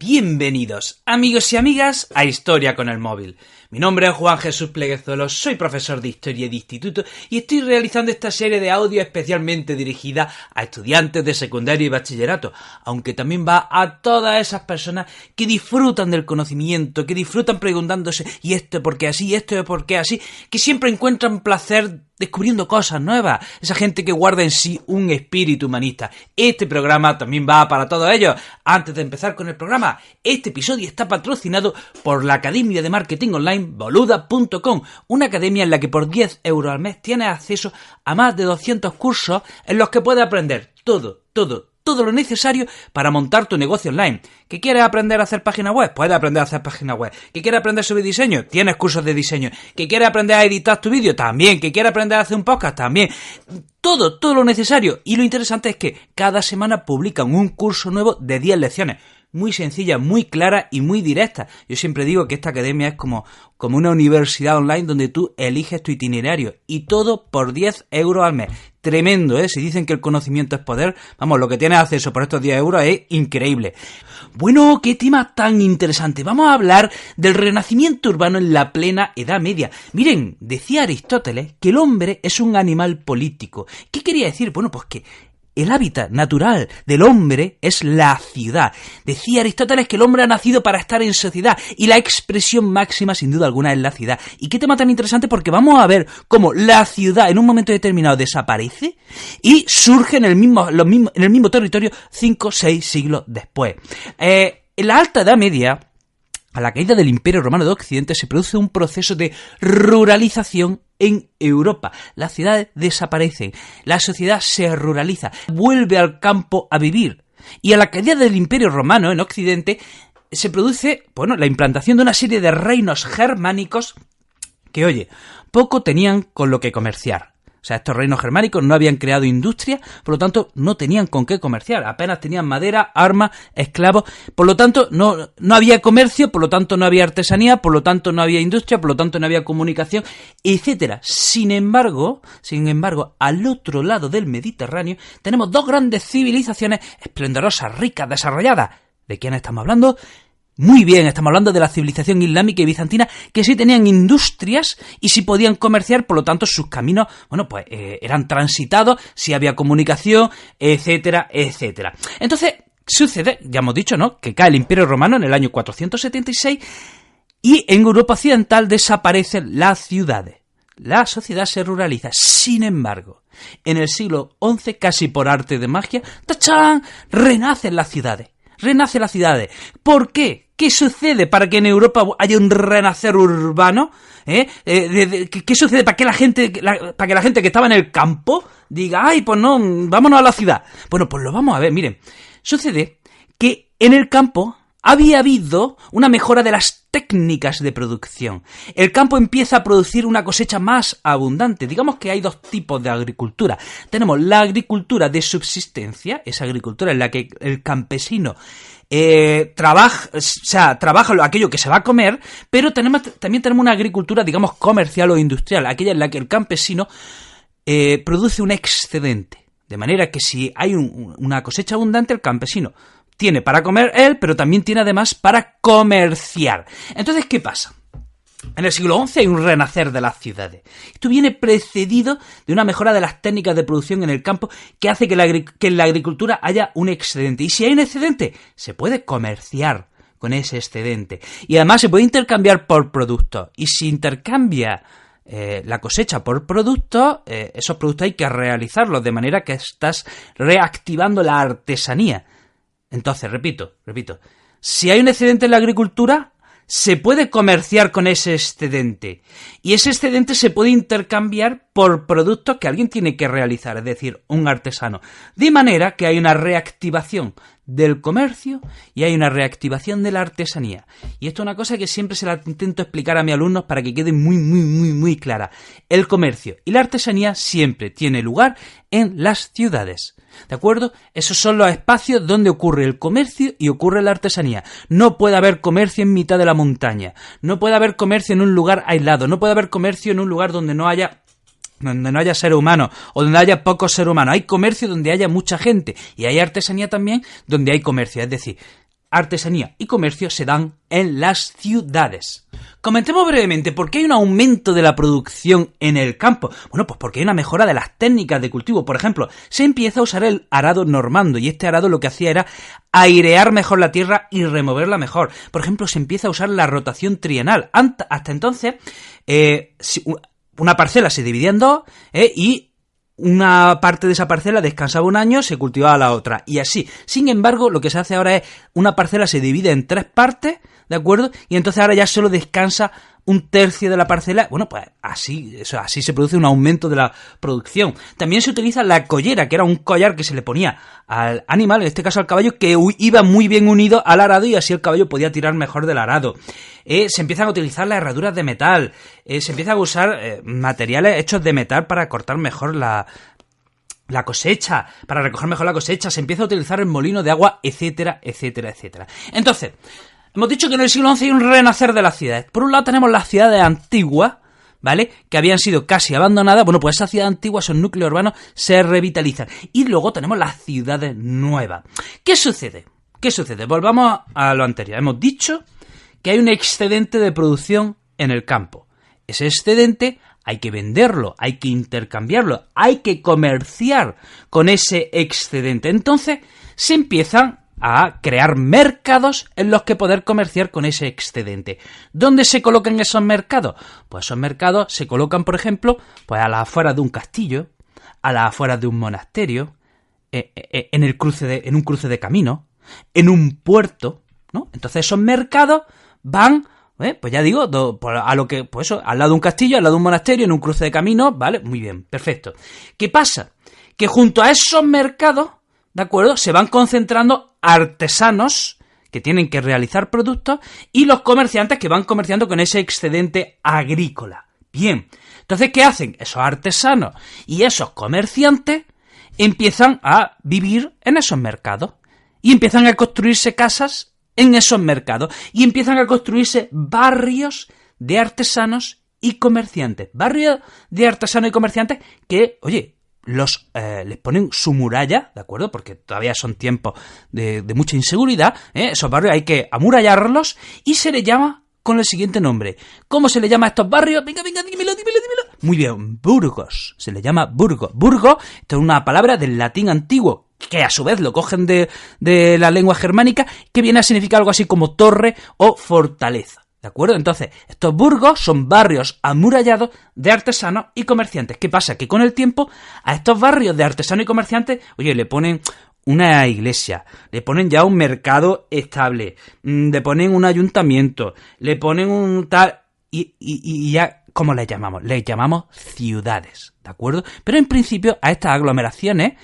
Bienvenidos, amigos y amigas, a Historia con el Móvil. Mi nombre es Juan Jesús Pleguezuelo, soy profesor de Historia de Instituto y estoy realizando esta serie de audio especialmente dirigida a estudiantes de secundario y bachillerato, aunque también va a todas esas personas que disfrutan del conocimiento, que disfrutan preguntándose ¿y esto por qué así? ¿Y esto por qué así? Que siempre encuentran placer descubriendo cosas nuevas, esa gente que guarda en sí un espíritu humanista. Este programa también va para todos ellos. Antes de empezar con el programa, este episodio está patrocinado por la Academia de Marketing Online Boluda.com, una academia en la que por 10 euros al mes tienes acceso a más de 200 cursos en los que puedes aprender todo lo necesario para montar tu negocio online. ¿Que quieres aprender a hacer páginas web? Puedes aprender a hacer páginas web. ¿Que quieres aprender sobre diseño? Tienes cursos de diseño. ¿Que quieres aprender a editar tu vídeo? También. ¿Que quieres aprender a hacer un podcast? También. Todo lo necesario. Y lo interesante es que cada semana publican un curso nuevo de 10 lecciones. Muy sencilla, muy clara y muy directa. Yo siempre digo que esta academia es como una universidad online donde tú eliges tu itinerario y todo por 10 euros al mes. Tremendo, ¿eh? Si dicen que el conocimiento es poder, vamos, lo que tienes acceso por estos 10 euros es increíble. Bueno, qué tema tan interesante. Vamos a hablar del renacimiento urbano en la plena Edad Media. Miren, decía Aristóteles que el hombre es un animal político. ¿Qué quería decir? Bueno, pues que el hábitat natural del hombre es la ciudad. Decía Aristóteles que el hombre ha nacido para estar en sociedad y la expresión máxima sin duda alguna es la ciudad. ¿Y qué tema tan interesante? Porque vamos a ver cómo la ciudad en un momento determinado desaparece y surge en el mismo territorio 5 o 6 siglos después. En la Alta Edad Media, a la caída del Imperio Romano de Occidente, se produce un proceso de ruralización en Europa. Las ciudades desaparecen, la sociedad se ruraliza, vuelve al campo a vivir. Y a la caída del Imperio Romano en Occidente se produce, la implantación de una serie de reinos germánicos que, oye, poco tenían con lo que comerciar. O sea, estos reinos germánicos no habían creado industria, por lo tanto no tenían con qué comerciar. Apenas tenían madera, armas, esclavos, por lo tanto no había comercio, por lo tanto no había artesanía, por lo tanto no había industria, por lo tanto no había comunicación, etcétera. Sin embargo, al otro lado del Mediterráneo tenemos dos grandes civilizaciones esplendorosas, ricas, desarrolladas. ¿De quién estamos hablando? Muy bien, estamos hablando de la civilización islámica y bizantina, que sí tenían industrias y sí podían comerciar, por lo tanto sus caminos, eran transitados, sí había comunicación, etcétera, etcétera. Entonces, sucede, ya hemos dicho, ¿no?, que cae el Imperio Romano en el año 476 y en Europa Occidental desaparecen las ciudades. La sociedad se ruraliza. Sin embargo, en el siglo XI, casi por arte de magia, ¡tachán!, renacen las ciudades. ¿Por qué? ¿Qué sucede para que en Europa haya un renacer urbano? ¿Qué sucede para que la gente que estaba en el campo diga, ay, pues no, vámonos a la ciudad? Bueno, pues lo vamos a ver, miren. Sucede que en el campo había habido una mejora de las técnicas de producción. El campo empieza a producir una cosecha más abundante. Digamos que hay dos tipos de agricultura. Tenemos la agricultura de subsistencia, esa agricultura en la que el campesino trabaja aquello que se va a comer, pero también tenemos una agricultura, digamos, comercial o industrial, aquella en la que el campesino produce un excedente. De manera que si hay una cosecha abundante, el campesino tiene para comer él, pero también tiene además para comerciar. Entonces, ¿qué pasa? En el siglo XI hay un renacer de las ciudades. Esto viene precedido de una mejora de las técnicas de producción en el campo que hace que en la agricultura haya un excedente. Y si hay un excedente, se puede comerciar con ese excedente. Y además se puede intercambiar por productos. Y si intercambia la cosecha por productos, esos productos hay que realizarlos, de manera que estás reactivando la artesanía. Entonces, repito, si hay un excedente en la agricultura, se puede comerciar con ese excedente. Y ese excedente se puede intercambiar por productos que alguien tiene que realizar, es decir, un artesano. De manera que hay una reactivación del comercio y hay una reactivación de la artesanía. Y esto es una cosa que siempre se la intento explicar a mis alumnos para que quede muy clara. El comercio y la artesanía siempre tiene lugar en las ciudades. ¿De acuerdo? Esos son los espacios donde ocurre el comercio y ocurre la artesanía. No puede haber comercio en mitad de la montaña. No puede haber comercio en un lugar aislado. No puede haber comercio en un lugar donde no haya seres humanos o donde haya pocos seres humanos. Hay comercio donde haya mucha gente y hay artesanía también donde hay comercio. Es decir, artesanía y comercio se dan en las ciudades. Comentemos brevemente por qué hay un aumento de la producción en el campo. Bueno, pues porque hay una mejora de las técnicas de cultivo. Por ejemplo, se empieza a usar el arado normando, y este arado lo que hacía era airear mejor la tierra y removerla mejor. Por ejemplo, se empieza a usar la rotación trienal. Hasta entonces, una parcela se dividía en dos, y una parte de esa parcela descansaba un año, se cultivaba la otra, y así. Sin embargo, lo que se hace ahora es, una parcela se divide en 3 partes, ¿de acuerdo? Y entonces ahora ya solo descansa un tercio de la parcela. Bueno, pues así se produce un aumento de la producción. También se utiliza la collera, que era un collar que se le ponía al animal, en este caso al caballo, que iba muy bien unido al arado, y así el caballo podía tirar mejor del arado. Se empiezan a utilizar las herraduras de metal, se empiezan a usar materiales hechos de metal para cortar mejor la cosecha, para recoger mejor la cosecha, se empieza a utilizar el molino de agua, etcétera, etcétera, etcétera. Entonces, hemos dicho que en el siglo XI hay un renacer de las ciudades. Por un lado tenemos las ciudades antiguas, ¿vale?, que habían sido casi abandonadas. Bueno, pues esas ciudades antiguas, esos núcleos urbanos, se revitalizan. Y luego tenemos las ciudades nuevas. ¿Qué sucede? Volvamos a lo anterior. Hemos dicho que hay un excedente de producción en el campo. Ese excedente hay que venderlo, hay que intercambiarlo, hay que comerciar con ese excedente. Entonces se empiezan a crear mercados en los que poder comerciar con ese excedente. ¿Dónde se colocan esos mercados? Pues esos mercados se colocan, por ejemplo, pues a las afueras de un castillo, a las afueras de un monasterio, en un cruce de camino, en un puerto, ¿no? Entonces esos mercados van, pues ya digo, al lado de un castillo, al lado de un monasterio, en un cruce de camino, ¿vale? Muy bien, perfecto. ¿Qué pasa? Que junto a esos mercados, ¿de acuerdo?, se van concentrando artesanos que tienen que realizar productos y los comerciantes que van comerciando con ese excedente agrícola. Bien, entonces, ¿qué hacen? Esos artesanos y esos comerciantes empiezan a vivir en esos mercados y empiezan a construirse casas en esos mercados y empiezan a construirse barrios de artesanos y comerciantes. Barrios de artesanos y comerciantes que, oye, les ponen su muralla, ¿de acuerdo? Porque todavía son tiempos de mucha inseguridad, Esos barrios hay que amurallarlos y se les llama con el siguiente nombre. ¿Cómo se le llama a estos barrios? Venga, dímelo. Muy bien, burgos. Se le llama burgo. Burgo, esto es una palabra del latín antiguo, que a su vez lo cogen de la lengua germánica, que viene a significar algo así como torre o fortaleza. ¿De acuerdo? Entonces, estos burgos son barrios amurallados de artesanos y comerciantes. ¿Qué pasa? Que con el tiempo a estos barrios de artesanos y comerciantes, oye, le ponen una iglesia, le ponen ya un mercado estable, le ponen un ayuntamiento, le ponen un tal... Y ya, ¿cómo les llamamos? Les llamamos ciudades, ¿de acuerdo? Pero en principio a estas aglomeraciones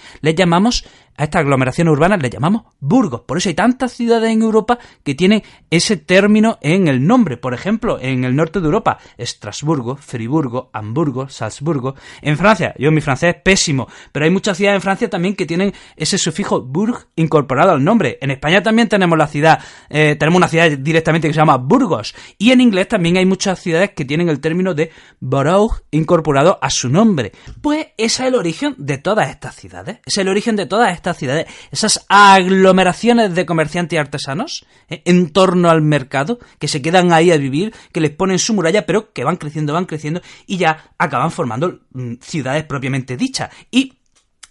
urbanas les llamamos burgos. Por eso hay tantas ciudades en Europa que tienen ese término en el nombre. Por ejemplo, en el norte de Europa, Estrasburgo, Friburgo, Hamburgo, Salzburgo. En Francia, mi francés es pésimo, pero hay muchas ciudades en Francia también que tienen ese sufijo burg incorporado al nombre. En España también tenemos una ciudad directamente que se llama Burgos. Y en inglés también hay muchas ciudades que tienen el término de borough incorporado a su nombre. Pues ese es el origen de todas estas ciudades. Esas aglomeraciones de comerciantes y artesanos en torno al mercado, que se quedan ahí a vivir, que les ponen su muralla, pero que van creciendo y ya acaban formando ciudades propiamente dichas. Y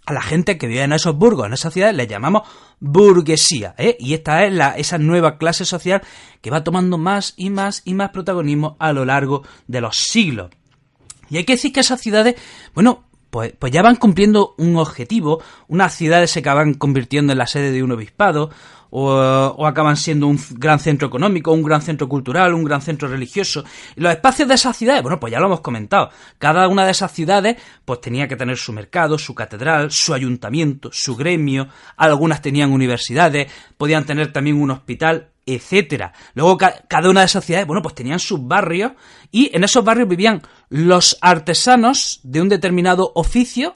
a la gente que vive en esos burgos, en esas ciudades, les llamamos burguesía, Y esta es esa nueva clase social que va tomando más y más protagonismo a lo largo de los siglos. Y hay que decir que esas ciudades, pues ya van cumpliendo un objetivo. Unas ciudades se acaban convirtiendo en la sede de un obispado, o acaban siendo un gran centro económico, un gran centro cultural, un gran centro religioso. Y los espacios de esas ciudades, pues ya lo hemos comentado. Cada una de esas ciudades pues tenía que tener su mercado, su catedral, su ayuntamiento, su gremio. Algunas tenían universidades, podían tener también un hospital, etcétera. Luego cada una de esas ciudades, pues tenían sus barrios, y en esos barrios vivían los artesanos de un determinado oficio,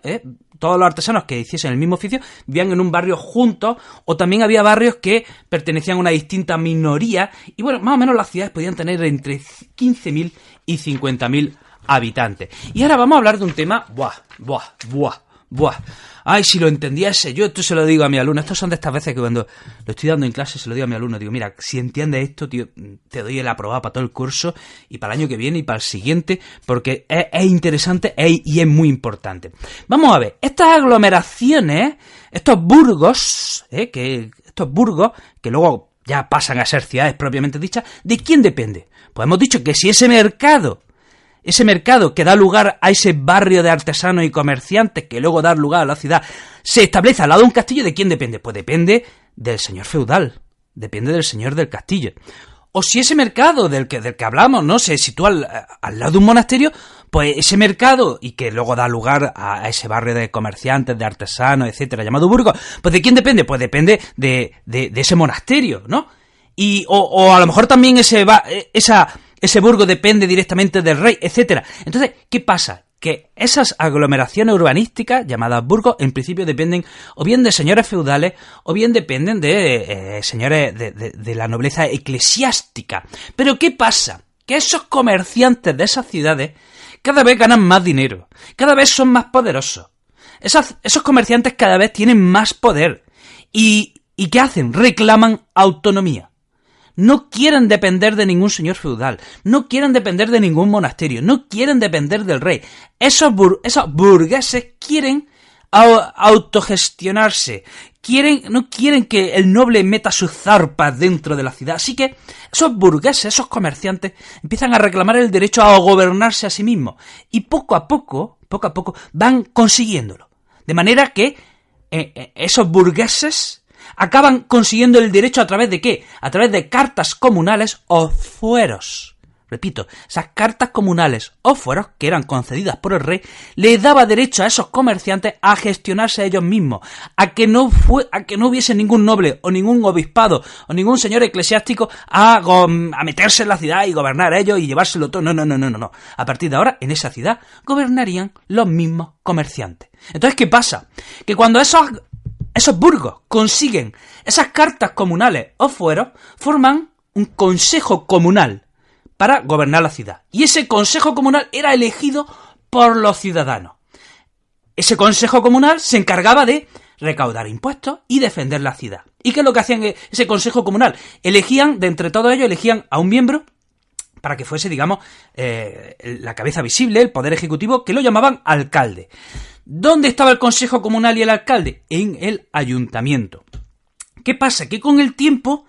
Todos los artesanos que hiciesen el mismo oficio vivían en un barrio juntos, o también había barrios que pertenecían a una distinta minoría, y más o menos las ciudades podían tener entre 15.000 y 50.000 habitantes. Y ahora vamos a hablar de un tema, Buah. Ay, si lo entendiese. Yo esto se lo digo a mi alumno. Estas son de estas veces que cuando lo estoy dando en clase se lo digo a mi alumno. Digo, mira, si entiendes esto, tío, te doy el aprobado para todo el curso y para el año que viene y para el siguiente, porque es interesante y es muy importante. Vamos a ver, estas aglomeraciones, estos burgos, que luego ya pasan a ser ciudades propiamente dichas, ¿de quién depende? Pues hemos dicho que si ese mercado que da lugar a ese barrio de artesanos y comerciantes que luego da lugar a la ciudad, se establece al lado de un castillo, ¿de quién depende? Pues depende del señor feudal, depende del señor del castillo. O si ese mercado del que hablamos, ¿no?, se sitúa al lado de un monasterio, pues ese mercado, y que luego da lugar a ese barrio de comerciantes, de artesanos, etcétera, llamado burgo, pues ¿de quién depende? Pues depende de ese monasterio, ¿no? O a lo mejor también ese burgo depende directamente del rey, etcétera. Entonces, ¿qué pasa? Que esas aglomeraciones urbanísticas, llamadas burgos, en principio dependen o bien de señores feudales, o bien dependen de señores de la nobleza eclesiástica. Pero ¿qué pasa? Que esos comerciantes de esas ciudades cada vez ganan más dinero, cada vez son más poderosos. Esos comerciantes cada vez tienen más poder. ¿Y qué hacen? Reclaman autonomía. No quieren depender de ningún señor feudal, no quieren depender de ningún monasterio, no quieren depender del rey. Esos burgueses quieren autogestionarse, no quieren que el noble meta sus zarpas dentro de la ciudad. Así que esos burgueses, esos comerciantes, empiezan a reclamar el derecho a gobernarse a sí mismos. Y poco a poco, van consiguiéndolo. De manera que esos burgueses acaban consiguiendo el derecho ¿a través de qué? A través de cartas comunales o fueros. Repito, esas cartas comunales o fueros que eran concedidas por el rey les daba derecho a esos comerciantes a gestionarse a ellos mismos, a que no hubiese ningún noble o ningún obispado o ningún señor eclesiástico a meterse en la ciudad y gobernar ellos y llevárselo todo. No. A partir de ahora, en esa ciudad gobernarían los mismos comerciantes. Entonces, ¿qué pasa? Que cuando esos burgos consiguen esas cartas comunales o fueros, forman un consejo comunal para gobernar la ciudad. Y ese consejo comunal era elegido por los ciudadanos. Ese consejo comunal se encargaba de recaudar impuestos y defender la ciudad. ¿Y qué es lo que hacían ese consejo comunal? De entre todos ellos, elegían a un miembro para que fuese, digamos, la cabeza visible, el poder ejecutivo, que lo llamaban alcalde. ¿Dónde estaba el consejo comunal y el alcalde? En el ayuntamiento. ¿Qué pasa? Que con el tiempo,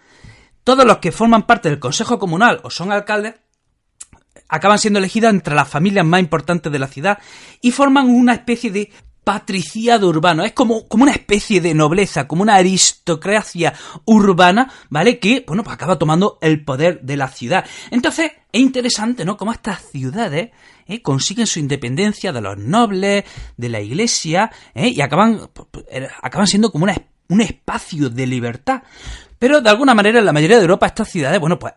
todos los que forman parte del consejo comunal o son alcaldes, acaban siendo elegidos entre las familias más importantes de la ciudad y forman una especie de patriciado urbano. Es como una especie de nobleza, como una aristocracia urbana, ¿vale? Que, bueno, pues acaba tomando el poder de la ciudad. Entonces, es interesante, ¿no?, cómo estas ciudades consiguen su independencia de los nobles, de la iglesia, y acaban siendo como un espacio de libertad. Pero de alguna manera en la mayoría de Europa estas ciudades, bueno, pues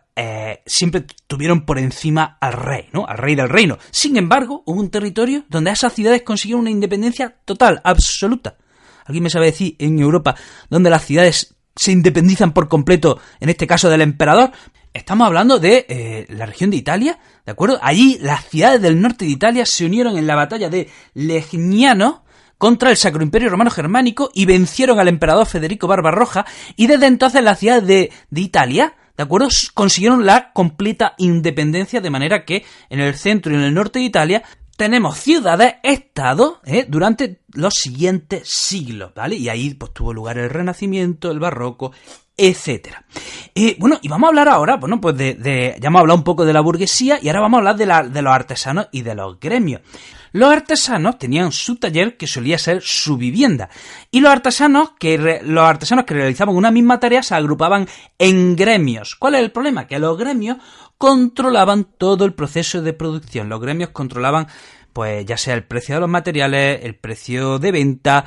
siempre tuvieron por encima al rey, ¿no?, al rey del reino. Sin embargo, hubo un territorio donde esas ciudades consiguieron una independencia total, absoluta. ¿Alguien me sabe decir en Europa donde las ciudades se independizan por completo, en este caso del emperador? Estamos hablando de la región de Italia, ¿de acuerdo? Allí las ciudades del norte de Italia se unieron en la batalla de Legnano contra el Sacro Imperio Romano Germánico y vencieron al emperador Federico Barbarroja, y desde entonces las ciudades de Italia, ¿de acuerdo?, consiguieron la completa independencia, de manera que en el centro y en el norte de Italia tenemos ciudades-estado durante los siguientes siglos, ¿vale? Y ahí pues tuvo lugar el Renacimiento, el Barroco, etcétera. Bueno, y vamos a hablar ahora, bueno, pues ya hemos hablado un poco de la burguesía y ahora vamos a hablar de los artesanos y de los gremios. Los artesanos tenían su taller, que solía ser su vivienda, y los artesanos que realizaban una misma tarea se agrupaban en gremios. ¿Cuál es el problema? Que los gremios controlaban todo el proceso de producción. Los gremios controlaban, pues, ya sea el precio de los materiales, el precio de venta,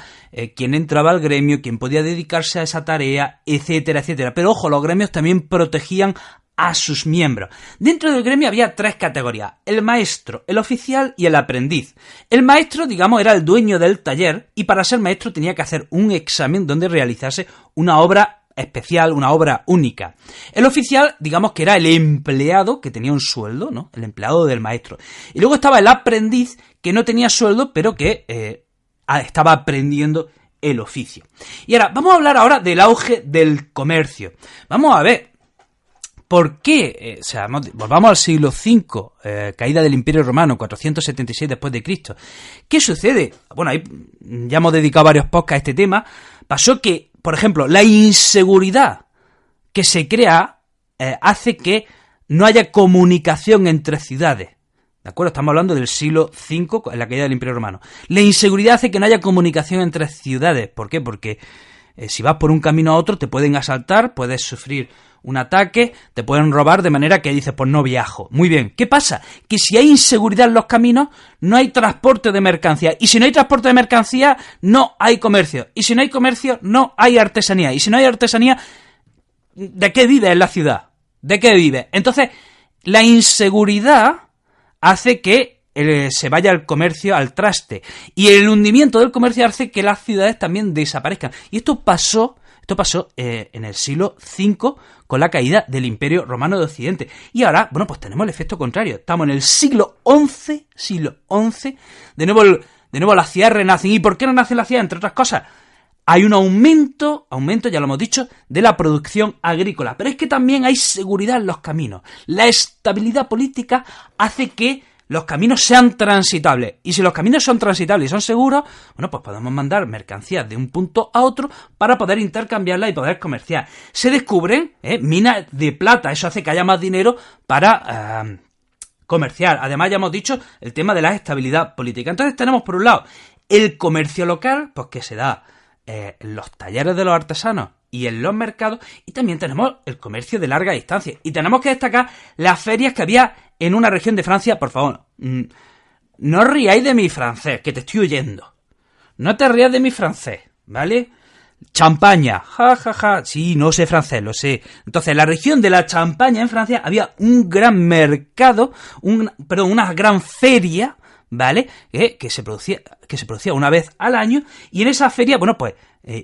quién entraba al gremio, quién podía dedicarse a esa tarea, etcétera, etcétera. Pero ojo, los gremios también protegían a sus miembros. Dentro del gremio había 3 categorías: el maestro, el oficial y el aprendiz. El maestro, digamos, era el dueño del taller, y para ser maestro tenía que hacer un examen donde realizase una obra especial, una obra única. El oficial, digamos que era el empleado que tenía un sueldo, ¿no?, el empleado del maestro. Y luego estaba el aprendiz, que no tenía sueldo, pero que estaba aprendiendo el oficio. Y ahora, vamos a hablar ahora del auge del comercio. Vamos a ver, ¿por qué? Volvamos al siglo V, caída del Imperio Romano, 476 después de Cristo. ¿Qué sucede? Bueno, ahí ya hemos dedicado varios podcasts a este tema. Pasó que, por ejemplo, la inseguridad que se crea hace que no haya comunicación entre ciudades. ¿De acuerdo? Estamos hablando del siglo V, en la caída del Imperio Romano. La inseguridad hace que no haya comunicación entre ciudades. ¿Por qué? Porque si vas por un camino a otro te pueden asaltar, puedes sufrir un ataque, te pueden robar, de manera que dices, pues no viajo. Muy bien. ¿Qué pasa? Que si hay inseguridad en los caminos, no hay transporte de mercancía. Y si no hay transporte de mercancía, no hay comercio. Y si no hay comercio, no hay artesanía. Y si no hay artesanía, ¿de qué vive en la ciudad? ¿De qué vive? Entonces, la inseguridad hace que se vaya el comercio al traste. Y el hundimiento del comercio hace que las ciudades también desaparezcan. Y esto pasó en el siglo V con la caída del Imperio Romano de Occidente. Y ahora, bueno, pues tenemos el efecto contrario. Estamos en el siglo XI, de nuevo las ciudades renacen. ¿Y por qué no nacen las ciudades? Entre otras cosas, hay un aumento, ya lo hemos dicho, de la producción agrícola. Pero es que también hay seguridad en los caminos. La estabilidad política hace que los caminos sean transitables. Y si los caminos son transitables y son seguros, bueno, pues podemos mandar mercancías de un punto a otro para poder intercambiarla y poder comerciar. Se descubren minas de plata. Eso hace que haya más dinero para comerciar. Además, ya hemos dicho el tema de la estabilidad política. Entonces tenemos, por un lado, el comercio local, pues que se da en los talleres de los artesanos y en los mercados, y también tenemos el comercio de larga distancia. Y tenemos que destacar las ferias que había en una región de Francia. Por favor, no os riáis de mi francés, que te estoy oyendo. No te rías de mi francés, ¿vale? Champaña, ja. Sí, no sé francés, lo sé. Entonces, en la región de la Champaña, en Francia, había un gran mercado, una gran feria, ¿vale? Que se producía una vez al año, y en esa feria, bueno, pues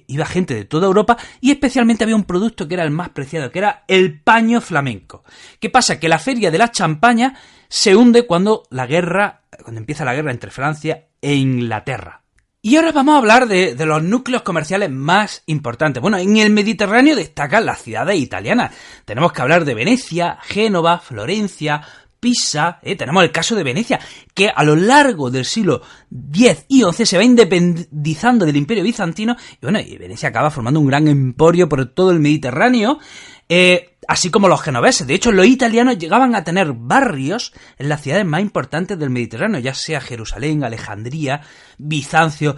iba gente de toda Europa, y especialmente había un producto que era el más preciado, que era el paño flamenco. ¿Qué pasa? Que la feria de la Champaña se hunde cuando empieza la guerra entre Francia e Inglaterra. Y ahora vamos a hablar de los núcleos comerciales más importantes. Bueno, en el Mediterráneo destacan las ciudades italianas. Tenemos que hablar de Venecia, Génova, Florencia, Pisa. Tenemos el caso de Venecia, que a lo largo del siglo X y XI se va independizando del Imperio Bizantino, y bueno, y Venecia acaba formando un gran emporio por todo el Mediterráneo, así como los genoveses. De hecho, los italianos llegaban a tener barrios en las ciudades más importantes del Mediterráneo, ya sea Jerusalén, Alejandría, Bizancio,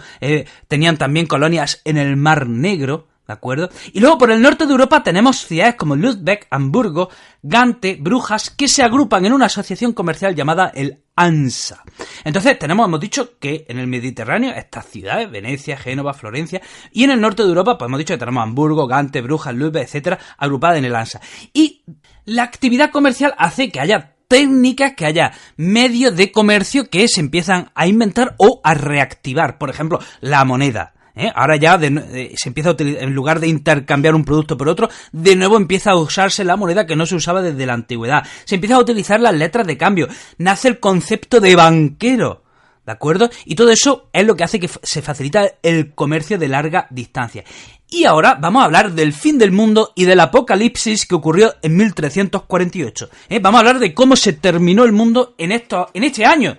tenían también colonias en el Mar Negro, ¿de acuerdo? Y luego por el norte de Europa tenemos ciudades como Lübeck, Hamburgo, Gante, Brujas, que se agrupan en una asociación comercial llamada el ANSA. Entonces hemos dicho que en el Mediterráneo estas ciudades, Venecia, Génova, Florencia, y en el norte de Europa pues hemos dicho que tenemos Hamburgo, Gante, Brujas, Lübeck, etcétera, agrupadas en el ANSA. Y la actividad comercial hace que haya técnicas, que haya medios de comercio que se empiezan a inventar o a reactivar. Por ejemplo, la moneda. Ahora ya se empieza a utilizar, en lugar de intercambiar un producto por otro, de nuevo empieza a usarse la moneda que no se usaba desde la antigüedad. Se empieza a utilizar las letras de cambio. Nace el concepto de banquero, ¿de acuerdo? Y todo eso es lo que hace que se facilita el comercio de larga distancia. Y ahora vamos a hablar del fin del mundo y del apocalipsis que ocurrió en 1348. Vamos a hablar de cómo se terminó el mundo en este año.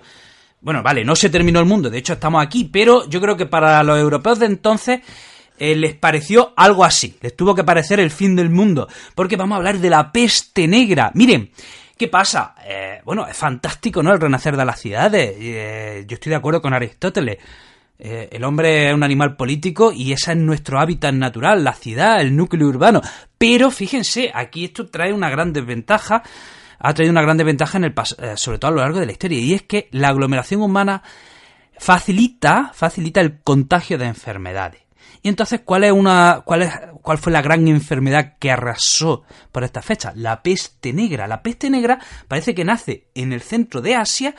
Bueno, vale, no se terminó el mundo, de hecho estamos aquí, pero yo creo que para los europeos de entonces les pareció algo así, les tuvo que parecer el fin del mundo, porque vamos a hablar de la peste negra. Miren, ¿qué pasa? Bueno, es fantástico, ¿no?, el renacer de las ciudades. Yo estoy de acuerdo con Aristóteles. El hombre es un animal político y ese es nuestro hábitat natural, la ciudad, el núcleo urbano. Pero fíjense, aquí esto trae una gran desventaja. Ha traído una gran desventaja sobre todo a lo largo de la historia, y es que la aglomeración humana facilita el contagio de enfermedades. Y entonces, ¿cuál fue la gran enfermedad que arrasó por esta fecha? La peste negra. La peste negra parece que nace en el centro de Asia,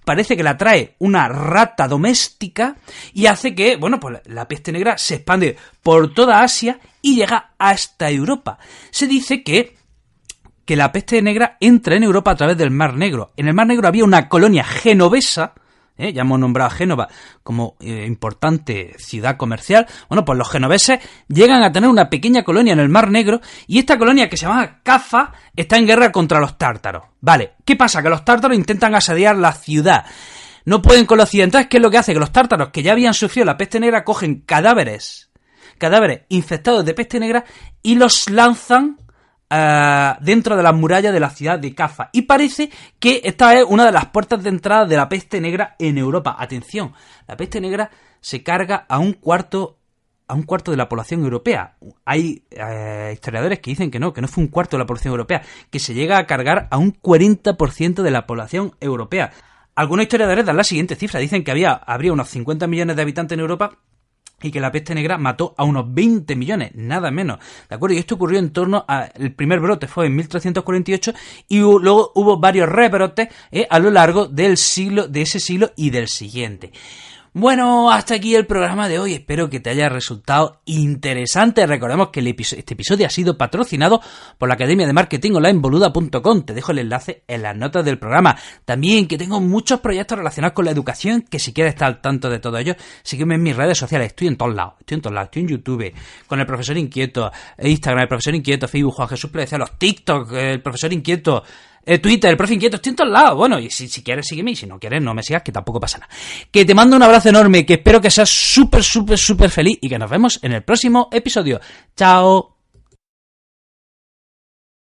parece que la trae una rata doméstica y hace que, bueno, pues la peste negra se expande por toda Asia y llega hasta Europa. Se dice que la peste negra entra en Europa a través del Mar Negro. En el Mar Negro había una colonia genovesa, Ya hemos nombrado a Génova como importante ciudad comercial. Bueno, pues los genoveses llegan a tener una pequeña colonia en el Mar Negro, y esta colonia, que se llama Cafa, está en guerra contra los tártaros. Vale, ¿qué pasa? Que los tártaros intentan asediar la ciudad. No pueden con los occidentales. ¿Qué es lo que hace? Que los tártaros, que ya habían sufrido la peste negra, cogen cadáveres infectados de peste negra y los lanzan dentro de las murallas de la ciudad de Cafa. Y parece que esta es una de las puertas de entrada de la peste negra en Europa. Atención, la peste negra se carga a un cuarto de la población europea. Hay historiadores que dicen que no fue un cuarto de la población europea, que se llega a cargar a un 40% de la población europea. Algunos historiadores dan la siguiente cifra: dicen que habría unos 50 millones de habitantes en Europa y que la peste negra mató a unos 20 millones, nada menos, ¿de acuerdo? Y esto ocurrió en torno el primer brote fue en 1348, y luego hubo varios rebrotes a lo largo de ese siglo y del siguiente. Bueno, hasta aquí el programa de hoy. Espero que te haya resultado interesante. Recordemos que este episodio ha sido patrocinado por la Academia de Marketing Online Boluda.com. Te dejo el enlace en las notas del programa. También que tengo muchos proyectos relacionados con la educación, que si quieres estar al tanto de todo ello, sígueme en mis redes sociales. Estoy en todos lados. Estoy en YouTube, con el Profesor Inquieto, Instagram, el Profesor Inquieto, Facebook, Juan Jesús Pérez, los TikTok, el Profesor Inquieto, Twitter, el Profe Inquieto. Estoy en todos lados. Bueno, y si quieres sígueme, y si no quieres no me sigas, que tampoco pasa nada. Que te mando un abrazo enorme, que espero que seas súper feliz, y que nos vemos en el próximo episodio. Chao.